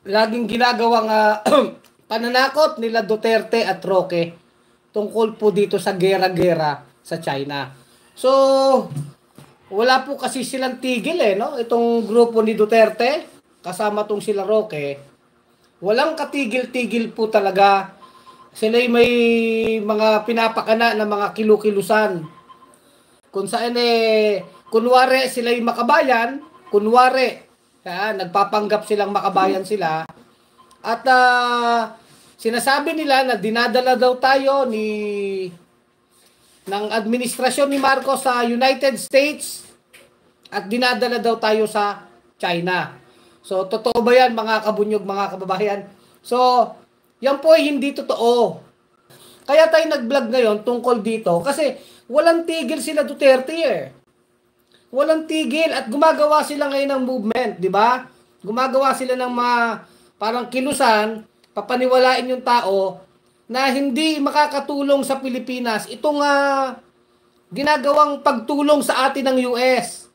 laging ginagawang pananakot nila Duterte at Roque tungkol po dito sa gera-gera sa China. So, wala po kasi silang tigil no? Itong grupo ni Duterte, kasama tong sila Roque, walang katigil-tigil po talaga. Sila may mga pinapakana na mga kilukilusan. Kung saan kunwari sila yung makabayan, kunwari, nagpapanggap silang makabayan sila, at sinasabi nila na dinadala daw tayo ng administrasyon ni Marcos sa United States at dinadala daw tayo sa China. So, totoo ba yan mga kabunyog, mga kababayan? So, yan po ay hindi totoo. Kaya tayo nag-vlog ngayon tungkol dito kasi walang tigil sila Duterte Walang tigil at gumagawa sila ngayon ng movement, di ba? Gumagawa sila ng mga parang kilusan, papaniwalain yung tao na hindi makakatulong sa Pilipinas. Itong ginagawang pagtulong sa atin ng US.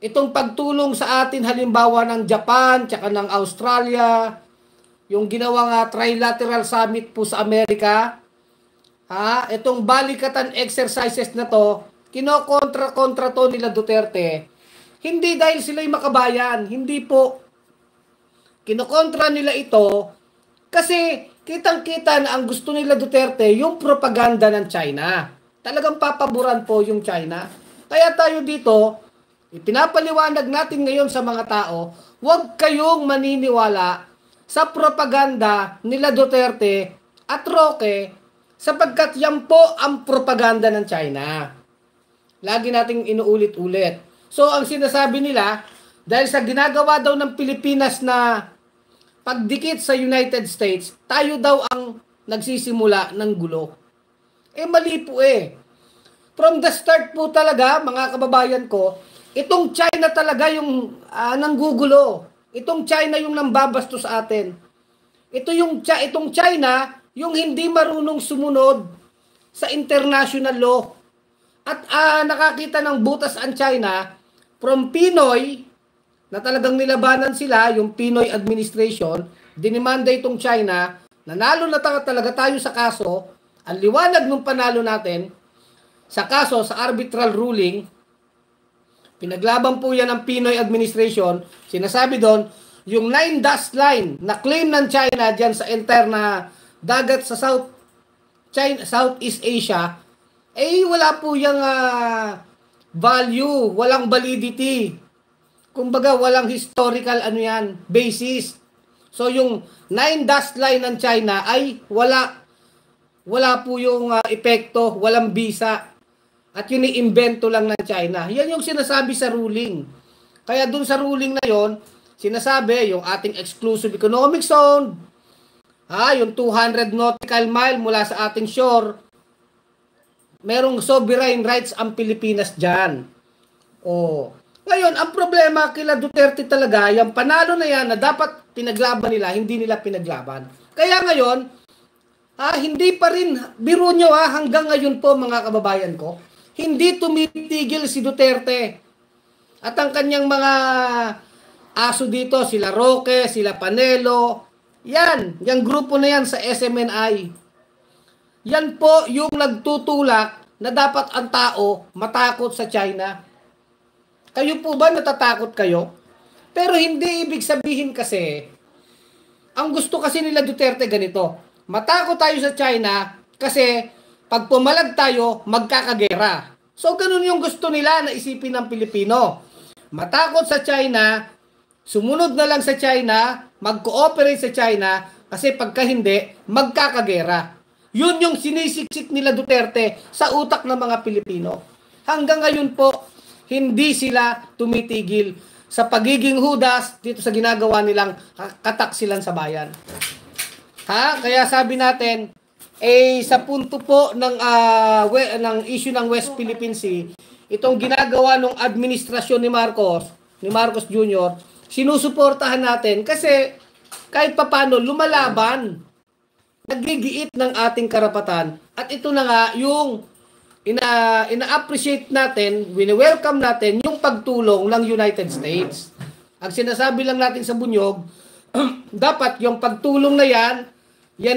Itong pagtulong sa atin halimbawa ng Japan, tsaka ng Australia, yung ginawang trilateral summit po sa Amerika. Itong balikatan exercises na to, kinokontra-kontra to nila Duterte. Hindi dahil sila'y makabayan, hindi po. Kinokontra nila ito kasi kitang-kita na ang gusto nila Duterte yung propaganda ng China. Talagang papaboran po yung China. Kaya tayo dito, ipinapaliwanag natin ngayon sa mga tao, huwag kayong maniniwala sa propaganda nila Duterte at Roque sapagkat yan po ang propaganda ng China. Lagi nating inuulit-ulit. So, ang sinasabi nila, dahil sa ginagawa daw ng Pilipinas na pagdikit sa United States, tayo daw ang nagsisimula ng gulo. Mali po From the start po talaga, mga kababayan ko, itong China talaga yung nanggugulo. Itong China yung nambabasto sa atin. Itong China, yung hindi marunong sumunod sa international law. At nakakita ng butas ang China from Pinoy, na talagang nilabanan sila, yung Pinoy administration, dinimanda itong China, nanalo na talaga tayo sa kaso, ang liwanag ng panalo natin, sa kaso, sa arbitral ruling, pinaglaban po yan ng Pinoy administration, sinasabi doon, yung 9 dash line na claim ng China dyan sa entire na dagat sa Southeast Asia, wala po yung value, walang validity. Kumbaga, walang historical basis. So, yung 9 dash line ng China ay wala po yung epekto, walang visa. At yun i-invento lang ng China. Yan yung sinasabi sa ruling. Kaya dun sa ruling na yon, sinasabi yung ating exclusive economic zone, yung 200 nautical mile mula sa ating shore, merong sovereign rights ang Pilipinas dyan. Ngayon, ang problema kila Duterte talaga, yung panalo na yan na dapat pinaglaban nila, hindi nila pinaglaban. Kaya ngayon, hindi pa rin, biro nyo hanggang ngayon po mga kababayan ko, hindi tumitigil si Duterte. At ang kanyang mga aso dito, sila Roque, sila Panelo, yung grupo na yan sa SMNI. Yan po yung nagtutulak na dapat ang tao matakot sa China. Kayo po ba natatakot kayo? Pero hindi ibig sabihin kasi, ang gusto kasi nila Duterte ganito, matakot tayo sa China kasi pag pumalag tayo, magkakagera. So ganun yung gusto nila na isipin ng Pilipino. Matakot sa China, sumunod na lang sa China, mag-cooperate sa China, kasi pagka hindi, magkakagera. Yun yung sinisiksik nila Duterte sa utak ng mga Pilipino. Hanggang ngayon po, hindi sila tumitigil sa pagiging hudas dito sa ginagawa nilang kataksilan sa bayan. Kaya sabi natin, sa punto po ng issue ng West Philippine Sea, itong ginagawa ng administrasyon ni Marcos Jr., sinusuportahan natin kasi kahit papano lumalaban, nagigiit ng ating karapatan. At ito na nga yung ina-appreciate natin, wini-welcome natin yung pagtulong ng United States. Ang sinasabi lang natin sa bunyog, dapat yung pagtulong na yan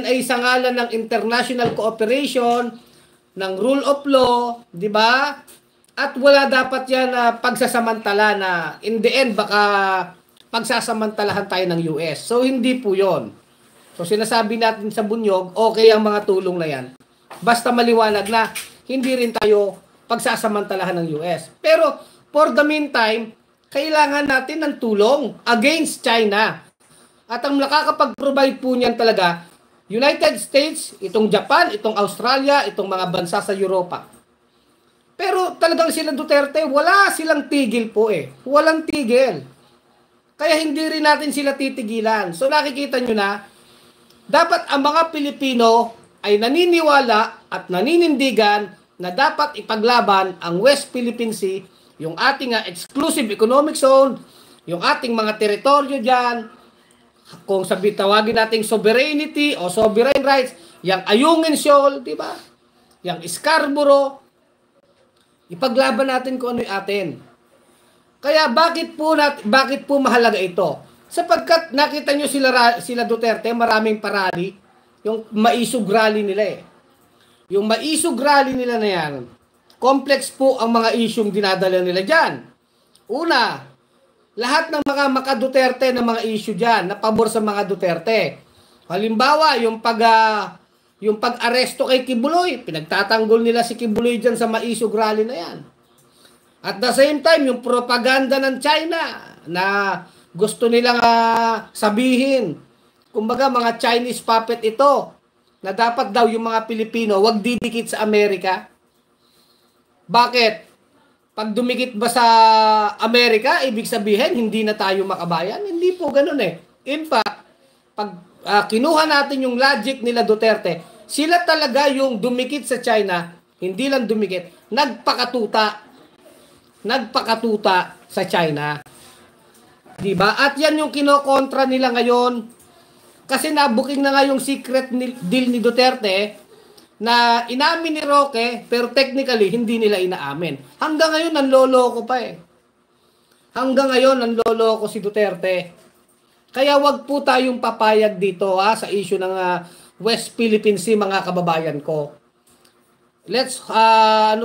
ay sa ngalan ng international cooperation, ng rule of law, di ba? At wala dapat yan na pagsasamantala na in the end baka pagsasamantalahan tayo ng US. So hindi po yon. So sinasabi natin sa bunyog, okay ang mga tulong na yan. Basta maliwanag na hindi rin tayo pagsasamantalahan ng US. Pero for the meantime, kailangan natin ng tulong against China. At ang nakakapag-provide po niyan talaga, United States, itong Japan, itong Australia, itong mga bansa sa Europa. Pero talagang sila Duterte, wala silang tigil po eh. Walang tigil. Kaya hindi rin natin sila titigilan. So nakikita nyo na, dapat ang mga Pilipino ay naniniwala at naninindigan na dapat ipaglaban ang West Philippine Sea, yung ating exclusive economic zone, yung ating mga teritoryo dyan, kung tawagin nating sovereignty o sovereign rights, yung Ayungin Shoal, di ba? Yung Scarborough, ipaglaban natin kung ano yung atin. Kaya bakit po mahalaga ito? Sapagkat nakita nyo sila Duterte, maraming parali, yung maisog rally nila eh. Yung maisog rally nila na yan, complex po ang mga isyong dinadala nila dyan. Una, lahat ng mga maka-Duterte na mga issue dyan, na pabor sa mga Duterte. Halimbawa, yung pag-aresto kay Kibuloy, pinagtatanggol nila si Kibuloy dyan sa maisog rally na yan. At the same time, yung propaganda ng China na gusto nilang sabihin, kumbaga mga Chinese puppet ito, na dapat daw yung mga Pilipino wag didikit sa Amerika. Bakit? Pag dumikit ba sa Amerika, ibig sabihin hindi na tayo makabayan? Hindi po ganun eh. In fact, pag kinuha natin yung logic nila Duterte, sila talaga yung dumikit sa China, hindi lang dumikit, nagpakatuta sa China. Diba? At yan yung kinokontra nila ngayon. Kasi nabuking na nga yung secret deal ni Duterte na inamin ni Roque, pero technically hindi nila inaamin. Hanggang ngayon nanloloko pa eh. Hanggang ngayon nanloloko si Duterte. Kaya wag po tayong papayag dito sa issue ng West Philippine Sea, mga kababayan ko. Let's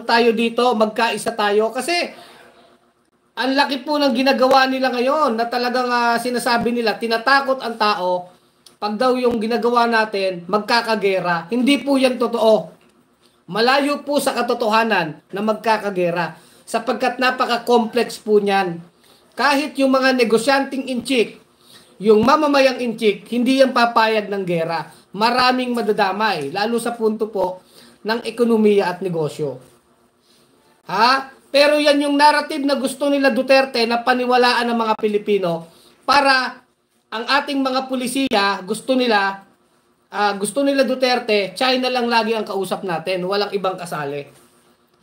tayo dito, magkaisa tayo kasi ang laki po ng ginagawa nila ngayon na talagang sinasabi nila, tinatakot ang tao pag daw yung ginagawa natin magkakagera. Hindi po yan totoo. Malayo po sa katotohanan na magkakagera sapagkat napaka-complex po niyan. Kahit yung mga negosyanteng inchik, yung mamamayang inchik, hindi yan papayag ng gera. Maraming madadamay, lalo sa punto po ng ekonomiya at negosyo. Pero yan yung narrative na gusto nila Duterte na paniwalaan ng mga Pilipino para ang ating mga pulisiya gusto nila Duterte, China lang lagi ang kausap natin, walang ibang kasali.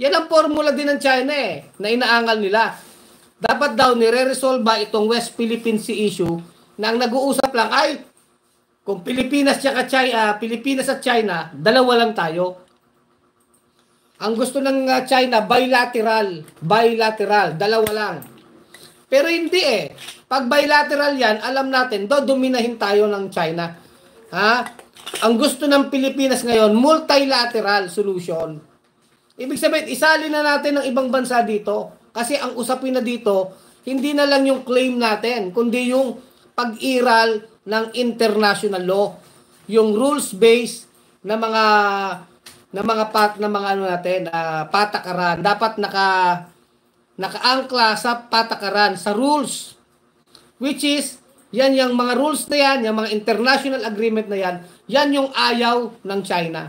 Yan ang formula din ng China na inaangal nila. Dapat daw nire-resolve itong West Philippine Sea issue na ang nag-uusap lang ay kung Pilipinas at China, dalawa lang tayo. Ang gusto ng China, bilateral, dalawa lang. Pero hindi Pag bilateral yan, alam natin, dominahin tayo ng China. Ang gusto ng Pilipinas ngayon, multilateral solution. Ibig sabihin, isali na natin ng ibang bansa dito. Kasi ang usapin na dito, hindi na lang yung claim natin, kundi yung pag-iral ng international law. Yung rules-based na patakaran. Dapat nakaangkla sa patakaran, sa rules. Which is, yan yung mga rules na yan, yung mga international agreement na yan, yan yung ayaw ng China.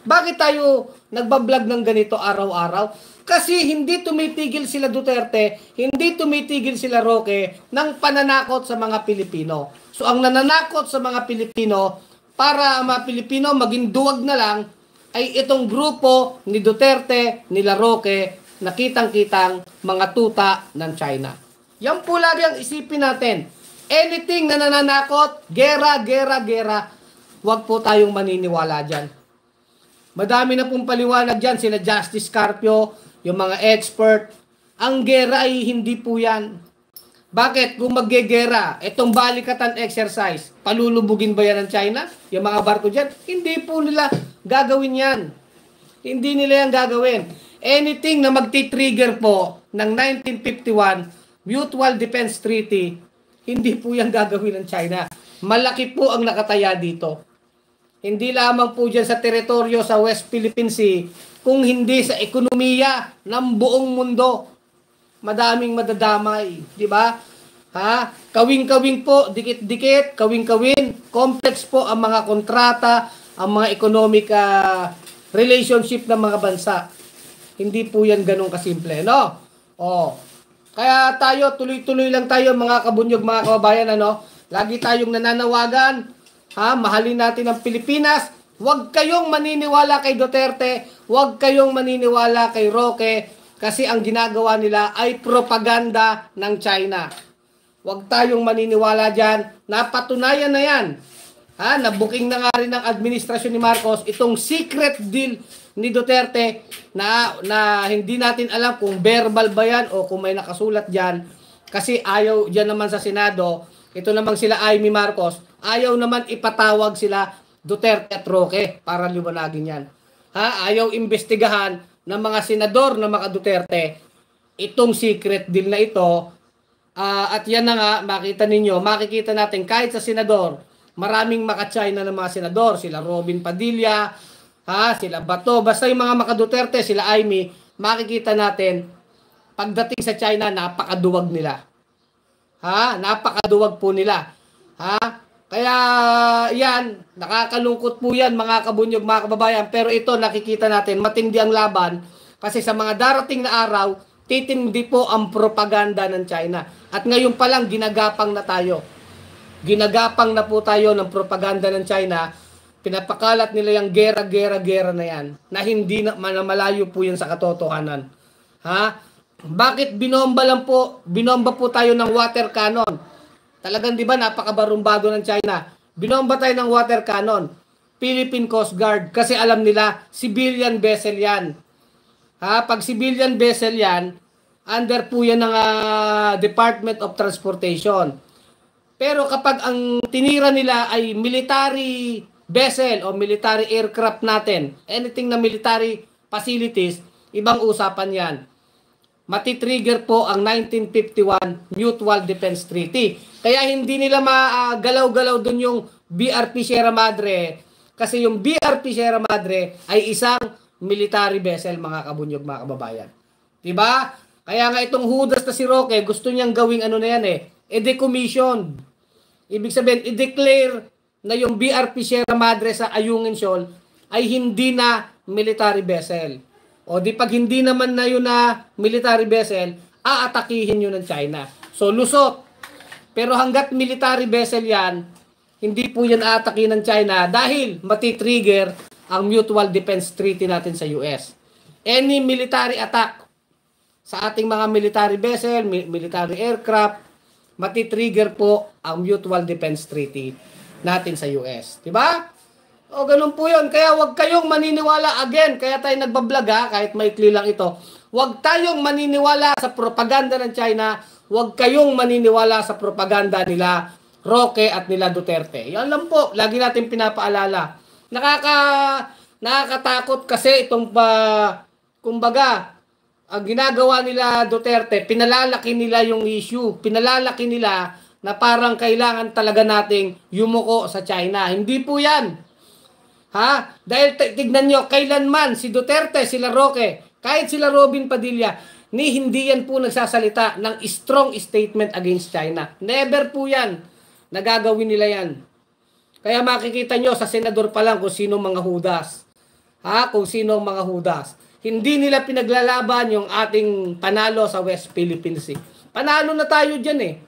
Bakit tayo nagbablog ng ganito araw-araw? Kasi hindi tumitigil sila Duterte, hindi tumitigil sila Roque ng pananakot sa mga Pilipino. So ang nananakot sa mga Pilipino, para ang mga Pilipino maging duwag na lang, ay itong grupo ni Duterte, nila Roque, na kitang-kitang mga tuta ng China. Yan po lagi ang isipin natin. Anything na nananakot, gera. Huwag po tayong maniniwala dyan. Madami na pong paliwanag dyan. Sila Justice Carpio, yung mga expert. Ang gera ay hindi po yan. Bakit? Kung maggegera, itong balikatan exercise, palulubugin ba yan ng China? Yung mga barko dyan? Hindi po nila gagawin yan. Hindi nila yan gagawin. Anything na magti-trigger po ng 1951 Mutual Defense Treaty, hindi po yan gagawin ng China. Malaki po ang nakataya dito. Hindi lamang po dyan sa teritoryo sa West Philippine Sea, kung hindi sa ekonomiya ng buong mundo. Madaming madadamay, di ba? Ha? Kawing-kawing po, dikit-dikit, kawing-kawin, complex po ang mga kontrata, ang mga economic relationship ng mga bansa. Hindi po yan ganun kasimple, no? Oh. Kaya tayo, tuloy-tuloy lang tayo mga kabunyog, mga kababayan, ano? Lagi tayong nananawagan, ha? Mahalin natin ang Pilipinas. Huwag kayong maniniwala kay Duterte, huwag kayong maniniwala kay Roque, kasi ang ginagawa nila ay propaganda ng China. Huwag tayong maniniwala dyan. Napatunayan na yan. Ha? Nabuking na nga rin ng administrasyon ni Marcos itong secret deal ni Duterte na hindi natin alam kung verbal ba yan o kung may nakasulat dyan. Kasi ayaw dyan naman sa Senado, ito namang sila Amy Marcos, ayaw naman ipatawag sila Duterte at Roque para liwanagin yan. Ha? Ayaw imbestigahan ng mga senador na mga Duterte itong secret deal na ito. At yan na nga, makikita natin kahit sa senador, maraming maka-China ng mga senador, sila Robin Padilla, sila Bato, basta yung mga maka-Duterte, sila Amy, makikita natin, pagdating sa China, napakaduwag nila. Napakaduwag po nila. Kaya yan, nakakalungkot po yan mga kabunyog, mga kababayan, pero ito nakikita natin, matindi ang laban, kasi sa mga darating na araw, titindi po ang propaganda ng China. At ngayon pa lang, ginagapang na tayo. Ginagapang na po tayo ng propaganda ng China. Pinapakalat nila yung gera na yan. Na hindi na malayo po yan sa katotohanan. Bakit binomba po tayo ng water cannon? Talagang di ba napakabarumbado ng China. Binomba tayo ng water cannon. Philippine Coast Guard. Kasi alam nila, civilian vessel yan. Pag civilian vessel yan, under po yan ng Department of Transportation. Pero kapag ang tinira nila ay military vessel o military aircraft natin, anything na military facilities, ibang usapan yan. Matitrigger po ang 1951 Mutual Defense Treaty. Kaya hindi nila magalaw-galaw dun yung BRP Sierra Madre. Kasi yung BRP Sierra Madre ay isang military vessel, mga kabunyog, mga kababayan. Diba? Kaya nga itong Judas na si Roque, gusto niyang gawing ano na yan decommission. Ibig sabihin, i-declare na yung BRP Sierra Madre sa Ayungin Shoal ay hindi na military vessel. O di pag hindi naman na yun na military vessel, aatakihin yun ng China. So lusot. Pero hanggat military vessel yan, hindi po yan aatakihin ng China dahil matitrigger ang Mutual Defense Treaty natin sa US. Any military attack sa ating mga military vessel, military aircraft, matitrigger po ang Mutual Defense Treaty natin sa US. Diba? O ganun po yun. Kaya huwag kayong maniniwala again. Kaya tayo nagbablog kahit maikli lang ito. Huwag tayong maniniwala sa propaganda ng China. Huwag kayong maniniwala sa propaganda nila Roque at nila Duterte. Yan lang po. Lagi natin pinapaalala. Nakakatakot kasi itong kumbaga, ang ginagawa nila Duterte, pinalalaki nila yung issue. Pinalalaki nila na parang kailangan talaga nating yumuko sa China. Hindi po yan. Dahil tignan nyo, kailanman si Duterte, sila Roque, kahit sila Robin Padilla, hindi yan po nagsasalita ng strong statement against China. Never po yan. Nagagawin nila yan. Kaya makikita nyo sa senador pa lang kung sino mga hudas. Kung sino mga hudas. Hindi nila pinaglalaban yung ating panalo sa West Philippine Sea. Panalo na tayo dyan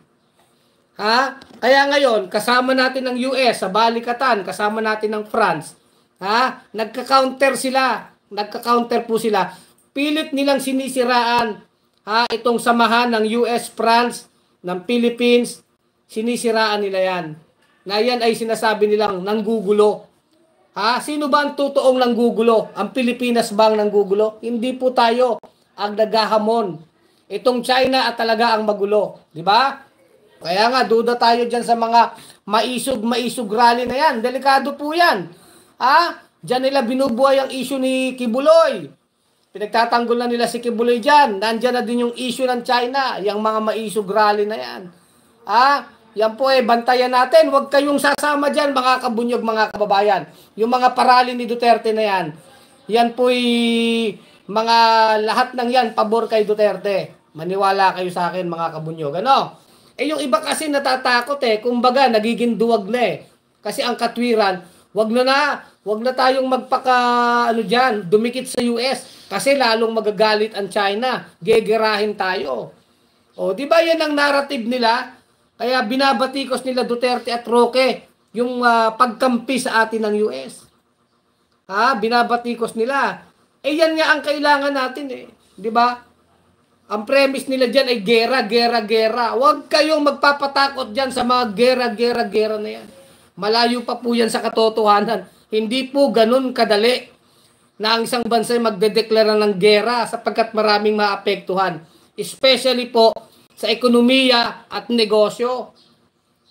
Kaya ngayon, kasama natin ng US sa balikatan, kasama natin ng France. Nagka-counter sila. Nagka-counter po sila. Pilit nilang sinisiraan itong samahan ng US, France, ng Philippines. Sinisiraan nila yan. Na yan ay sinasabi nilang nanggugulo. Sino ba ang totoong nanggugulo? Ang Pilipinas ba ang nanggugulo? Hindi po tayo ang naghahamon. Itong China at talaga ang magulo. Di ba? Kaya nga, duda tayo dyan sa mga maisog rally na yan. Delikado po yan. Diyan nila binubuhay ang issue ni Kibuloy. Pinagtatanggol na nila si Kibuloy dyan. Nandyan na din yung issue ng China. Yung mga maisog rally na yan. Yan po bantayan natin. Huwag kayong sasama dyan, mga kabunyog, mga kababayan. Yung mga parali ni Duterte na yan. Yan po mga lahat ng yan, pabor kay Duterte. Maniwala kayo sa akin, mga kabunyog. Ano? Yung iba kasi natatakot kumbaga nagiging duwag na Kasi ang katwiran, wag na tayong diyan, dumikit sa US kasi lalong magagalit ang China. Gegerahin tayo. Di ba yan ang narrative nila? Kaya binabatikos nila Duterte at Roque yung pagkampi sa atin ng US. Binabatikos nila. Yan nga ang kailangan natin Di ba? Ang premise nila dyan ay gera. Huwag kayong magpapatakot dyan sa mga gera na yan. Malayo pa po yan sa katotohanan. Hindi po ganun kadali na ang isang bansa ay magdedeklara ng gera sapagkat maraming maapektuhan. Especially po sa ekonomiya at negosyo.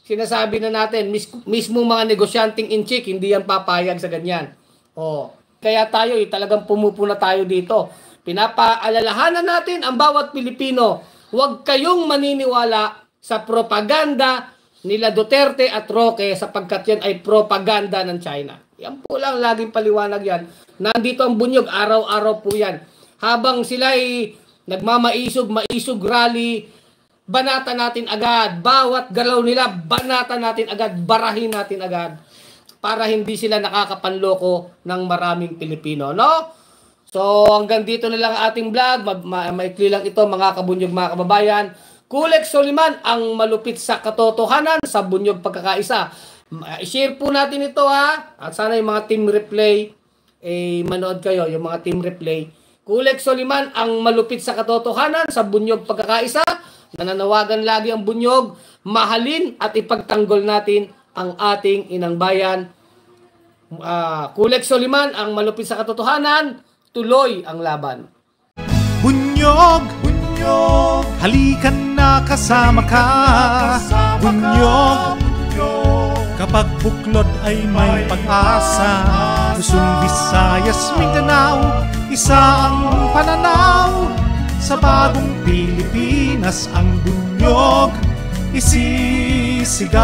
Sinasabi na natin, mismo mga negosyanteng inchik, hindi yan papayag sa ganyan. Kaya tayo, talagang pumupuna tayo dito. Pinapaalalahanan natin ang bawat Pilipino, huwag kayong maniniwala sa propaganda nila Duterte at Roque sapagkat yan ay propaganda ng China. Yan po lang, laging paliwanag yan. Nandito ang bunyog, araw-araw po yan. Habang sila ay maisog rally, banata natin agad. Bawat galaw nila, banata natin agad, barahin natin agad. Para hindi sila nakakapanloko ng maraming Pilipino, no? So, hanggang dito na lang ating vlog. Maikli lang ito, mga kabunyog, mga kababayan. Kulex Soliman, ang malupit sa katotohanan sa bunyog pagkakaisa. I-share po natin ito At sana yung mga team replay, manood kayo, yung mga team replay. Kulex Soliman, ang malupit sa katotohanan sa bunyog pagkakaisa. Nananawagan lagi ang bunyog, mahalin at ipagtanggol natin ang ating inang bayan. Kulex Soliman, ang malupit sa katotohanan, tuloy ang laban. Bunyog, halikan na kasama ka. Bunyog, kapag buklod ay may pag-asa. Luzon, Visayas, Mindanao, isa ang pananaw. Sa bagong Pilipinas ang bunyog isisigaw.